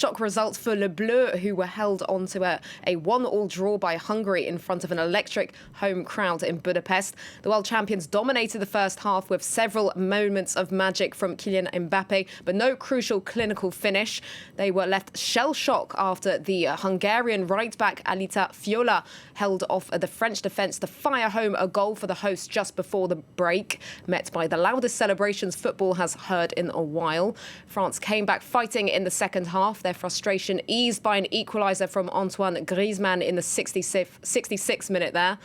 Shock results for Le Bleu, who were held onto a 1-1 draw by Hungary in front of an electric home crowd in Budapest. The world champions dominated the first half with several moments of magic from Kylian Mbappe, but no crucial clinical finish. They were left shell-shocked after the Hungarian right-back Alita Fiola held off the French defence to fire home a goal for the hosts just before the break, met by the loudest celebrations football has heard in a while. France came back fighting in the second half. Their frustration eased by an equalizer from Antoine Griezmann in the 66th minute there.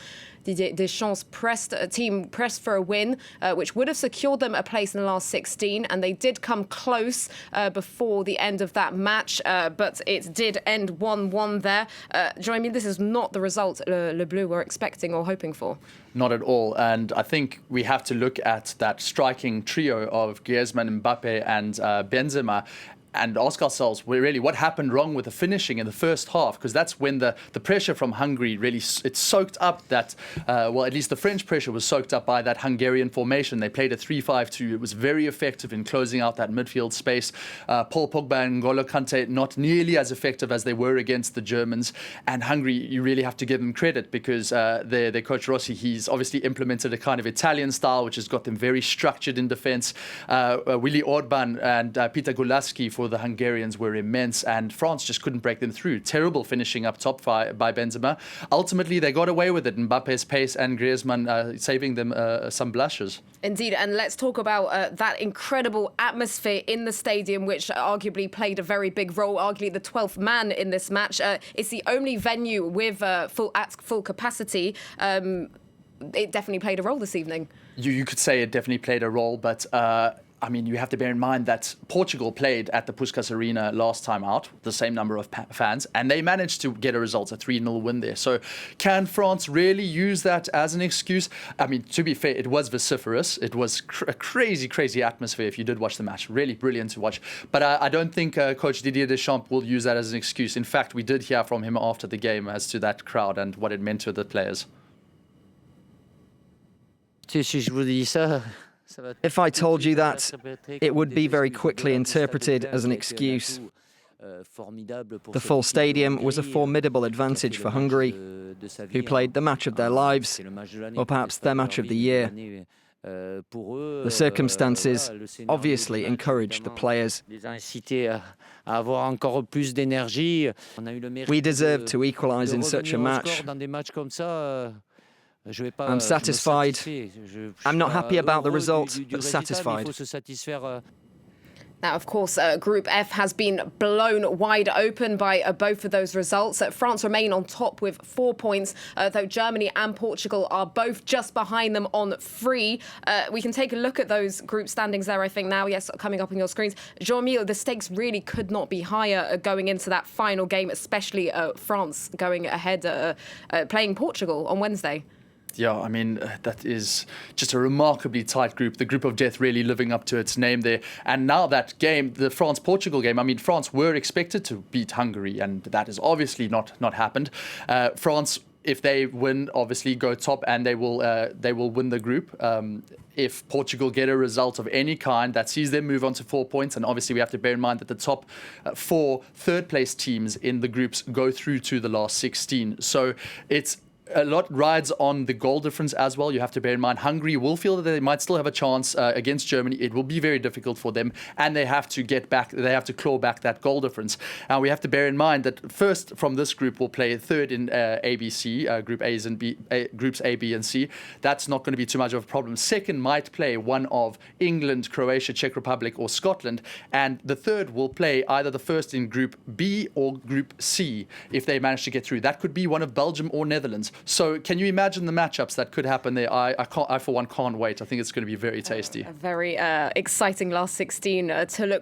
Didier Deschamps' team pressed for a win, which would have secured them a place in the last 16, and they did come close before the end of that match, but it did end 1-1 there. Join me, this is not the result Le Bleu were expecting or hoping for. Not at all. And I think we have to look at that striking trio of Griezmann, Mbappe and Benzema and ask ourselves, what happened wrong with the finishing in the first half? Because that's when the pressure from Hungary really, it soaked up that, at least the French pressure was soaked up by that Hungarian formation. They played a 3-5-2. It was very effective in closing out that midfield space. Paul Pogba and N'Golo Kante, not nearly as effective as they were against the Germans. And Hungary, you really have to give them credit because their coach Rossi, he's obviously implemented a kind of Italian style, which has got them very structured in defence. Willy Orban and Peter Gulaski for the Hungarians were immense, and France just couldn't break them through. Terrible finishing up top by Benzema. Ultimately, they got away with it. Mbappe's pace and Griezmann saving them some blushes. Indeed, and let's talk about that incredible atmosphere in the stadium, which arguably played a very big role, arguably the 12th man in this match. It's the only venue with full capacity. It definitely played a role this evening. You could say it definitely played a role, but I mean, you have to bear in mind that Portugal played at the Puskás Arena last time out, the same number of fans, and they managed to get a result, a 3-0 win there. So can France really use that as an excuse? I mean, to be fair, it was vociferous. It was a crazy, crazy atmosphere if you did watch the match. Really brilliant to watch. But I don't think Coach Didier Deschamps will use that as an excuse. In fact, we did hear from him after the game as to that crowd and what it meant to the players. If I told you that, it would be very quickly interpreted as an excuse. The full stadium was a formidable advantage for Hungary, who played the match of their lives, or perhaps their match of the year. The circumstances obviously encouraged the players. We deserved to equalise in such a match. I'm satisfied. I'm not happy about the result, but satisfied. Now, of course, Group F has been blown wide open by both of those results. France remain on top with 4 points, though Germany and Portugal are both just behind them on 3. We can take a look at those group standings there, I think, now. Yes, coming up on your screens. Jean-Mille, the stakes really could not be higher going into that final game, especially France going ahead, playing Portugal on Wednesday. Yeah, I mean, that is just a remarkably tight group. The group of death really living up to its name there. And now that game, the France-Portugal game, I mean, France were expected to beat Hungary, and that has obviously not happened. France, if they win, obviously go top, and they will win the group. If Portugal get a result of any kind, that sees them move on to 4 points. And obviously we have to bear in mind that the top 4 third-place teams in the groups go through to the last 16. So it's a lot rides on the goal difference as well. You have to bear in mind Hungary will feel that they might still have a chance against Germany. It will be very difficult for them, and they have to get back. They have to claw back that goal difference. And we have to bear in mind that first from this group will play third in ABC, Group A's and Groups A, B, and C. That's not going to be too much of a problem. Second might play one of England, Croatia, Czech Republic, or Scotland, and the third will play either the first in Group B or Group C if they manage to get through. That could be one of Belgium or Netherlands. So can you imagine the matchups that could happen there? I for one can't wait. I think it's going to be very tasty. A very exciting last 16 to look